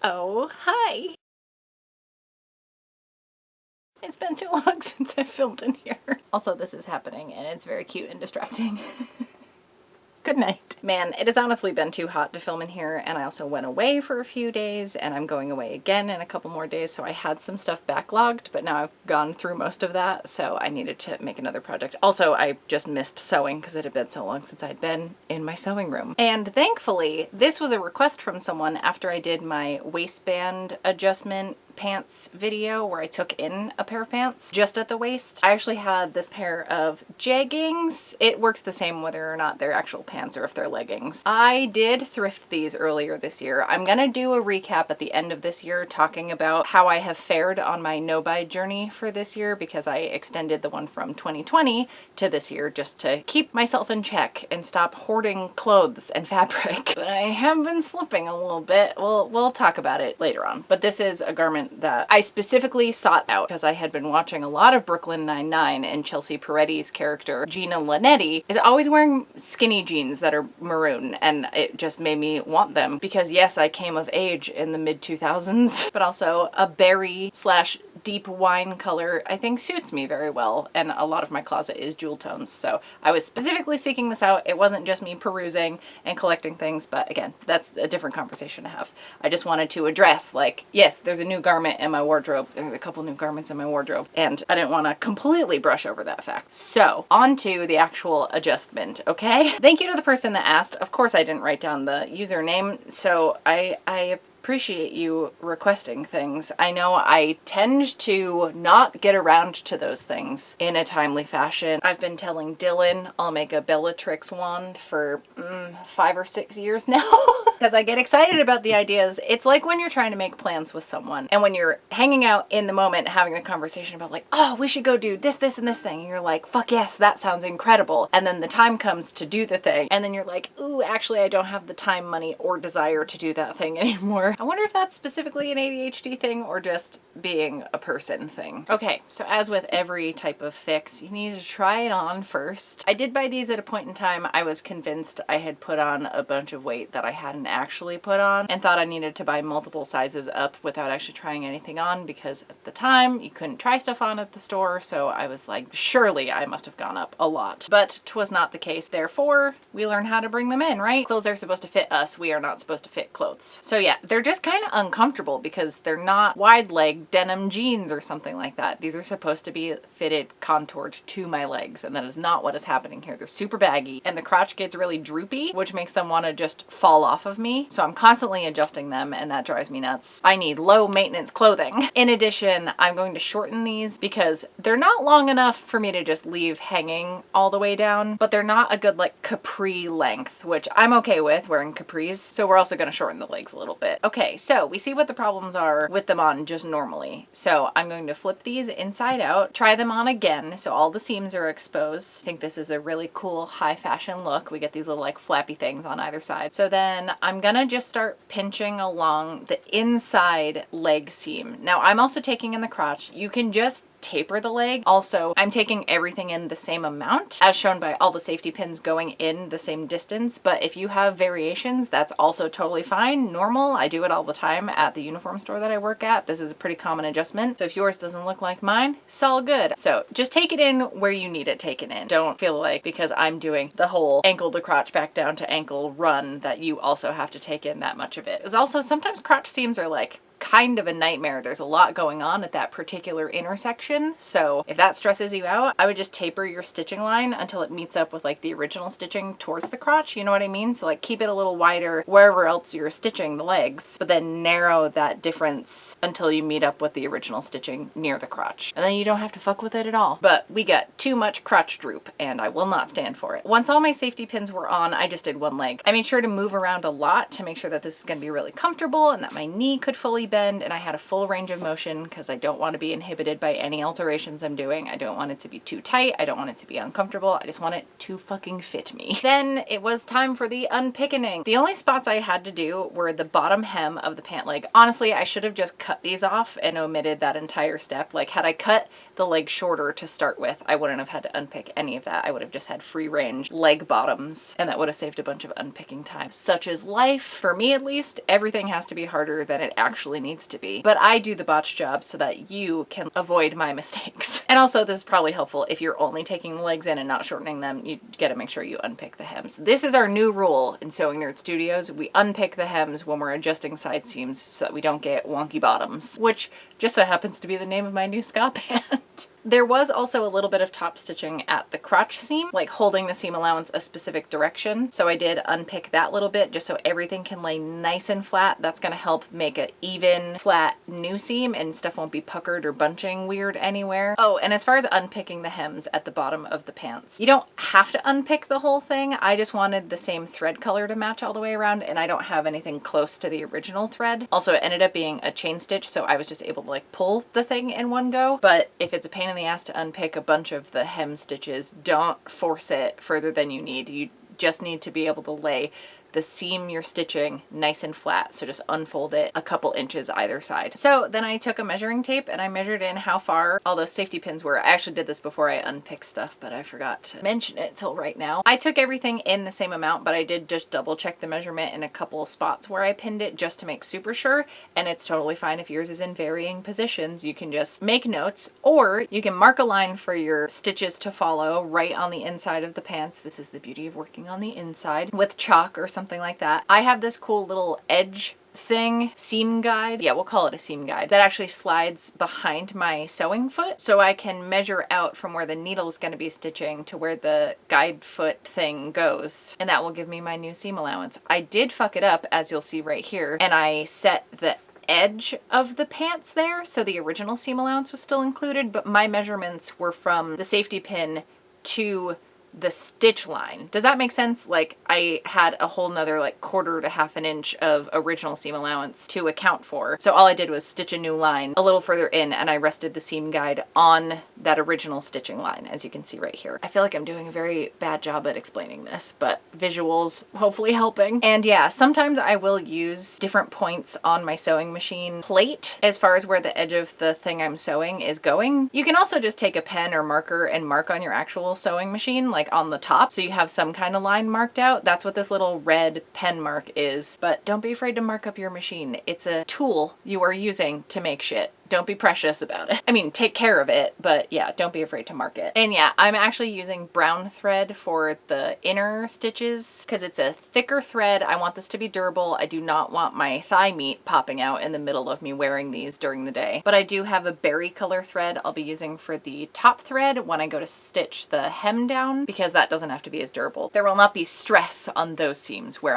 Oh, hi! It's been too long since I filmed in here. Also, this is happening and it's very cute and distracting. Good night. Man, it has honestly been too hot to film in here, and I also went away for a few days and I'm going away again in a couple more days, so I had some stuff backlogged, but now I've gone through most of that, so I needed to make another project. Also, I just missed sewing because it had been so long since I'd been in my sewing room. And thankfully, this was a request from someone after I did my waistband adjustment pants video where I took in a pair of pants just at the waist. I actually had this pair of jeggings. It works the same whether or not they're actual pants or if they're leggings. I did thrift these earlier this year. I'm gonna do a recap at the end of this year talking about how I have fared on my no-buy journey for this year, because I extended the one from 2020 to this year just to keep myself in check and stop hoarding clothes and fabric. But I have been slipping a little bit. We'll talk about it later on. But this is a garment that I specifically sought out because I had been watching a lot of Brooklyn Nine-Nine, and Chelsea Peretti's character, Gina Linetti, is always wearing skinny jeans that are maroon, and it just made me want them because yes, I came of age in the mid-2000s, but also a berry slash deep wine color I think suits me very well, and a lot of my closet is jewel tones, so I was specifically seeking this out. It wasn't just me perusing and collecting things, but again, that's a different conversation to have. I just wanted to address, like, yes, there's a new garment in my wardrobe. There's a couple new garments in my wardrobe, and I didn't want to completely brush over that fact. So, on to the actual adjustment, okay? Thank you to the person that asked. Of course I didn't write down the username, so I appreciate you requesting things. I know I tend to not get around to those things in a timely fashion. I've been telling Dylan I'll make a Bellatrix wand for 5 or 6 years now because I get excited about the ideas. It's like when you're trying to make plans with someone and when you're hanging out in the moment having a conversation about like, oh, we should go do this, this, and this thing, and you're like, fuck yes, that sounds incredible. And then the time comes to do the thing and then you're like, ooh, actually I don't have the time, money, or desire to do that thing anymore. I wonder if that's specifically an ADHD thing or just being a person thing. Okay, so as with every type of fix, you need to try it on first. I did buy these at a point in time. I was convinced I had put on a bunch of weight that I hadn't actually put on and thought I needed to buy multiple sizes up without actually trying anything on, because at the time you couldn't try stuff on at the store, so I was like, surely I must have gone up a lot. But 'twas not the case. Therefore, we learn how to bring them in, right? Clothes are supposed to fit us. We are not supposed to fit clothes. So yeah, they're just kind of uncomfortable because they're not wide leg denim jeans or something like that. These are supposed to be fitted, contoured to my legs, and that is not what is happening here. They're super baggy and the crotch gets really droopy, which makes them want to just fall off of me. So I'm constantly adjusting them and that drives me nuts. I need low maintenance clothing. In addition, I'm going to shorten these because they're not long enough for me to just leave hanging all the way down, but they're not a good like capri length, which I'm okay with wearing capris. So we're also going to shorten the legs a little bit. Okay, so we see what the problems are with them on just normally. So I'm going to flip these inside out, try them on again so all the seams are exposed. I think this is a really cool high fashion look. We get these little like flappy things on either side. So then I'm gonna just start pinching along the inside leg seam. Now I'm also taking in the crotch. You can just taper the leg. Also, I'm taking everything in the same amount as shown by all the safety pins going in the same distance, but if you have variations, that's also totally fine. Normal. I do it all the time at the uniform store that I work at. This is a pretty common adjustment. So if yours doesn't look like mine, it's all good. So just take it in where you need it taken in. Don't feel like because I'm doing the whole ankle to crotch back down to ankle run that you also have to take in that much of it. Because also sometimes crotch seams are like kind of a nightmare. There's a lot going on at that particular intersection. So if that stresses you out, I would just taper your stitching line until it meets up with like the original stitching towards the crotch. You know what I mean? So like keep it a little wider wherever else you're stitching the legs, but then narrow that difference until you meet up with the original stitching near the crotch. And then you don't have to fuck with it at all. But we got too much crotch droop and I will not stand for it. Once all my safety pins were on, I just did one leg. I made sure to move around a lot to make sure that this is going to be really comfortable and that my knee could fully bend bend and I had a full range of motion because I don't want to be inhibited by any alterations I'm doing. I don't want it to be too tight. I don't want it to be uncomfortable. I just want it to fucking fit me. Then it was time for the unpickening. The only spots I had to do were the bottom hem of the pant leg. Honestly, I should have just cut these off and omitted that entire step. Like, had I cut the leg shorter to start with, I wouldn't have had to unpick any of that. I would have just had free range leg bottoms, and that would have saved a bunch of unpicking time. Such is life. For me, at least, everything has to be harder than it actually needs to be. But I do the botch job so that you can avoid my mistakes. And also, this is probably helpful if you're only taking the legs in and not shortening them. You gotta make sure you unpick the hems. This is our new rule in Sewing Nerd Studios. We unpick the hems when we're adjusting side seams so that we don't get wonky bottoms, which just so happens to be the name of my new ska band. There was also a little bit of top stitching at the crotch seam, like holding the seam allowance a specific direction. So I did unpick that little bit just so everything can lay nice and flat. That's going to help make an even, flat new seam and stuff won't be puckered or bunching weird anywhere. Oh, and as far as unpicking the hems at the bottom of the pants, you don't have to unpick the whole thing. I just wanted the same thread color to match all the way around, and I don't have anything close to the original thread. Also, it ended up being a chain stitch, so I was just able to like pull the thing in one go. But if it's a pain in the ass to unpick a bunch of the hem stitches, don't force it further than you need. You just need to be able to lay the seam you're stitching nice and flat. So just unfold it a couple inches either side. So then I took a measuring tape and I measured in how far all those safety pins were. I actually did this before I unpicked stuff, but I forgot to mention it till right now. I took everything in the same amount, but I did just double check the measurement in a couple of spots where I pinned it just to make super sure. And it's totally fine if yours is in varying positions. You can just make notes, or you can mark a line for your stitches to follow right on the inside of the pants. This is the beauty of working on the inside with chalk or something like that. I have this cool little edge thing, seam guide. Yeah, we'll call it a seam guide that actually slides behind my sewing foot, so I can measure out from where the needle is going to be stitching to where the guide foot thing goes, and that will give me my new seam allowance. I did fuck it up, as you'll see right here, and I set the edge of the pants there, so the original seam allowance was still included, but my measurements were from the safety pin to the stitch line. Does that make sense? Like, I had a whole nother like 1/4 to 1/2 an inch of original seam allowance to account for. So all I did was stitch a new line a little further in, and I rested the seam guide on that original stitching line, as you can see right here. I feel like I'm doing a very bad job at explaining this, but visuals hopefully helping. And yeah, sometimes I will use different points on my sewing machine plate as far as where the edge of the thing I'm sewing is going. You can also just take a pen or marker and mark on your actual sewing machine, like on the top, so you have some kind of line marked out. That's what this little red pen mark is. But don't be afraid to mark up your machine. It's a tool you are using to make shit. Don't be precious about it. I mean, take care of it, but yeah, don't be afraid to mark it. And yeah, I'm actually using brown thread for the inner stitches because it's a thicker thread. I want this to be durable. I do not want my thigh meat popping out in the middle of me wearing these during the day. But I do have a berry color thread I'll be using for the top thread when I go to stitch the hem down, because that doesn't have to be as durable. There will not be stress on those seams where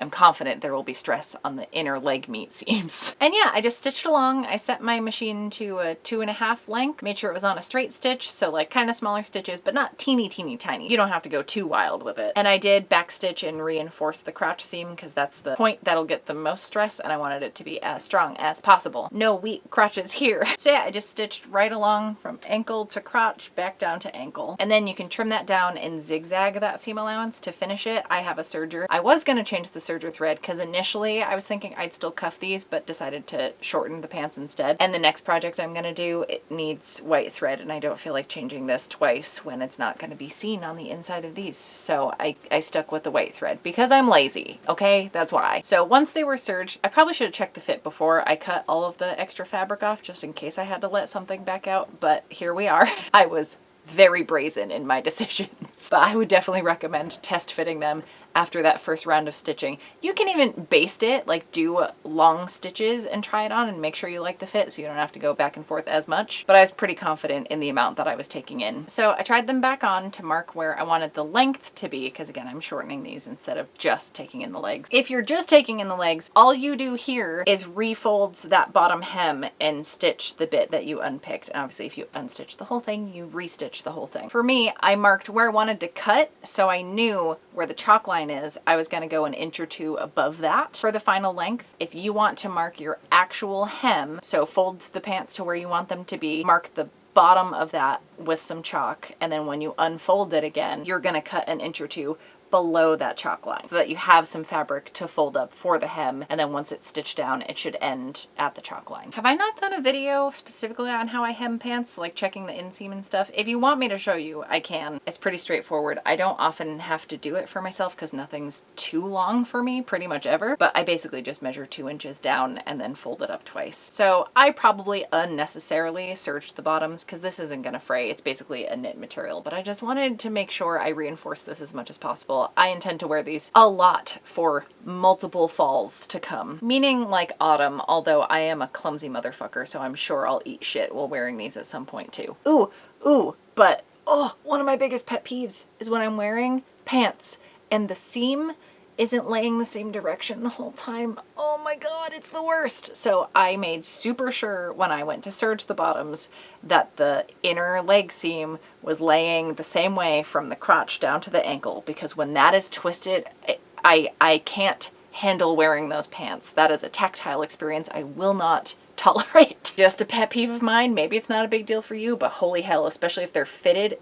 I'm confident there will be stress on the inner leg meat seams. And yeah, I just stitched along. I set my machine to a 2.5 length, made sure it was on a straight stitch, so like kind of smaller stitches, but not teeny tiny. You don't have to go too wild with it. And I did backstitch and reinforce the crotch seam because that's the point that'll get the most stress, and I wanted it to be as strong as possible. No weak crotches here. So yeah, I just stitched right along from ankle to crotch, back down to ankle. And then you can trim that down and zigzag that seam allowance to finish it. I have a serger. I was gonna change the serger thread because initially I was thinking I'd still cuff these, but decided to shorten the pants instead. And the next project I'm gonna do, it needs white thread, and I don't feel like changing this twice when it's not gonna be seen on the inside of these. So I stuck with the white thread because I'm lazy, okay? That's why. So once they were serged, I probably should have checked the fit before I cut all of the extra fabric off just in case I had to let something back out, but here we are. I was very brazen in my decisions, but I would definitely recommend test fitting them after that first round of stitching. You can even baste it, like do long stitches and try it on and make sure you like the fit so you don't have to go back and forth as much. But I was pretty confident in the amount that I was taking in. So I tried them back on to mark where I wanted the length to be, because again, I'm shortening these instead of just taking in the legs. If you're just taking in the legs, all you do here is refold that bottom hem and stitch the bit that you unpicked. And obviously if you unstitch the whole thing, you restitch the whole thing. For me, I marked where I wanted to cut, so I knew where the chalk line line is, I was going to go an inch or two above that for the final length. If you want to mark your actual hem, so fold the pants to where you want them to be, mark the bottom of that with some chalk, and then when you unfold it again, you're going to cut an inch or two below that chalk line so that you have some fabric to fold up for the hem, and then once it's stitched down it should end at the chalk line. Have I not done a video specifically on how I hem pants, like checking the inseam and stuff? If you want me to show you, I can. It's pretty straightforward. I don't often have to do it for myself because nothing's too long for me pretty much ever, but I basically just measure 2 inches down and then fold it up twice. So I probably unnecessarily serged the bottoms because this isn't gonna fray. It's basically a knit material, but I just wanted to make sure I reinforce this as much as possible. I intend to wear these a lot for multiple falls to come, meaning like autumn, although I am a clumsy motherfucker, so I'm sure I'll eat shit while wearing these at some point too. But one of my biggest pet peeves is when I'm wearing pants and the seam isn't laying the same direction the whole time. Oh my god, it's the worst. So I made super sure when I went to serge the bottoms that the inner leg seam was laying the same way from the crotch down to the ankle, because when that is twisted, I can't handle wearing those pants. That is a tactile experience I will not tolerate. Just a pet peeve of mine. Maybe it's not a big deal for you, but holy hell, especially if they're fitted,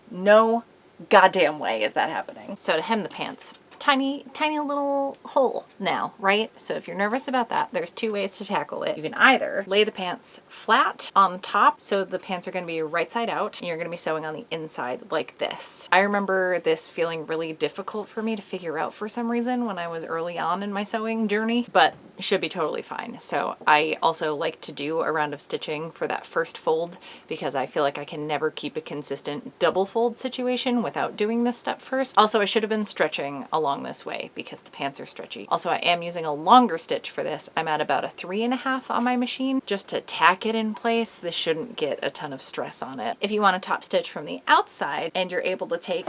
no goddamn way is that happening. So to hem the pants, tiny little hole now, right? So if you're nervous about that, there's 2 ways to tackle it. You can either lay the pants flat on top, so the pants are going to be right side out, and you're going to be sewing on the inside like this. I remember this feeling really difficult for me to figure out for some reason when I was early on in my sewing journey, but it should be totally fine. So I also like to do a round of stitching for that first fold because I feel like I can never keep a consistent double fold situation without doing this step first. Also, I should have been stretching along this way because the pants are stretchy. Also, I am using a longer stitch for this. I'm at about a 3.5 on my machine just to tack it in place. This shouldn't get a ton of stress on it. If you want to top stitch from the outside and you're able to take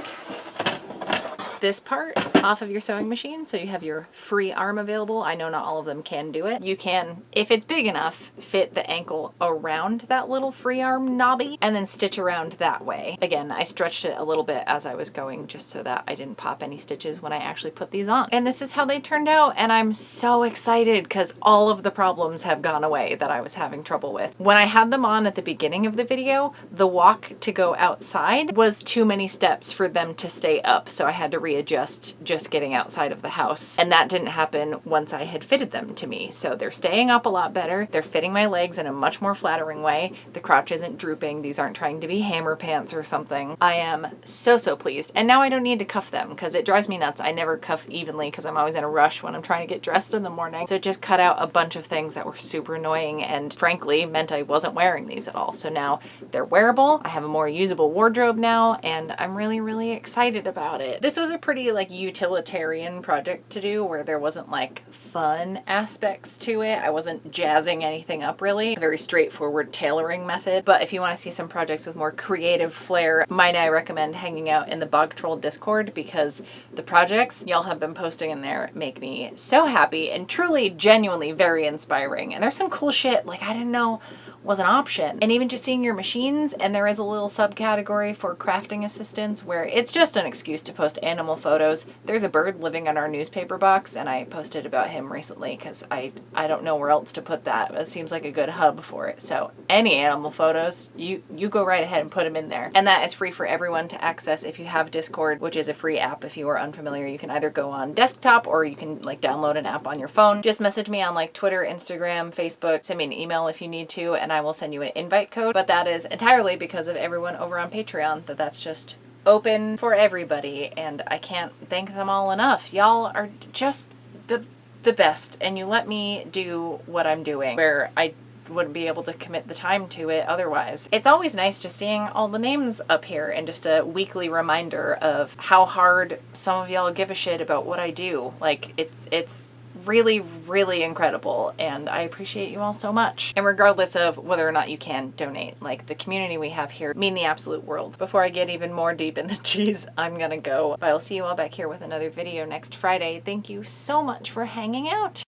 this part off of your sewing machine so you have your free arm available. I know not all of them can do it. You can, if it's big enough, fit the ankle around that little free arm knobby and then stitch around that way. Again, I stretched it a little bit as I was going just so that I didn't pop any stitches when I actually put these on. And this is how they turned out, and I'm so excited because all of the problems have gone away that I was having trouble with. When I had them on at the beginning of the video, the walk to go outside was too many steps for them to stay up, so I had to readjust just getting outside of the house. And that didn't happen once I had fitted them to me. So they're staying up a lot better. They're fitting my legs in a much more flattering way. The crotch isn't drooping. These aren't trying to be hammer pants or something. I am so pleased. And now I don't need to cuff them because it drives me nuts. I never cuff evenly because I'm always in a rush when I'm trying to get dressed in the morning. So it just cut out a bunch of things that were super annoying and frankly meant I wasn't wearing these at all. So now they're wearable. I have a more usable wardrobe now and I'm really excited about it. This was a pretty like utilitarian project to do where there wasn't like fun aspects to it. I wasn't jazzing anything up really. A very straightforward tailoring method. But if you want to see some projects with more creative flair, might I recommend hanging out in the Bog Troll Discord because the projects y'all have been posting in there make me so happy and truly genuinely very inspiring. And there's some cool shit like I didn't know was an option. And even just seeing your machines, and there is a little subcategory for crafting assistance where it's just an excuse to post animal photos. There's a bird living on our newspaper box and I posted about him recently because I don't know where else to put that. It seems like a good hub for it. So any animal photos, you go right ahead and put them in there. And that is free for everyone to access if you have Discord, which is a free app if you are unfamiliar. You can either go on desktop or you can like download an app on your phone. Just message me on like Twitter, Instagram, Facebook, send me an email if you need to, and I will send you an invite code. But that is entirely because of everyone over on Patreon that's just open for everybody, and I can't thank them all enough. Y'all are just the best, and you let me do what I'm doing where I wouldn't be able to commit the time to it otherwise. It's always nice just seeing all the names up here and just a weekly reminder of how hard some of y'all give a shit about what I do. Like it's really incredible, and I appreciate you all so much. And regardless of whether or not you can donate, like the community we have here mean the absolute world. Before I get even more deep in the cheese, I'm gonna go, but I'll see you all back here with another video next Friday. Thank you so much for hanging out.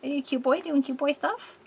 Are you a cute boy doing cute boy stuff?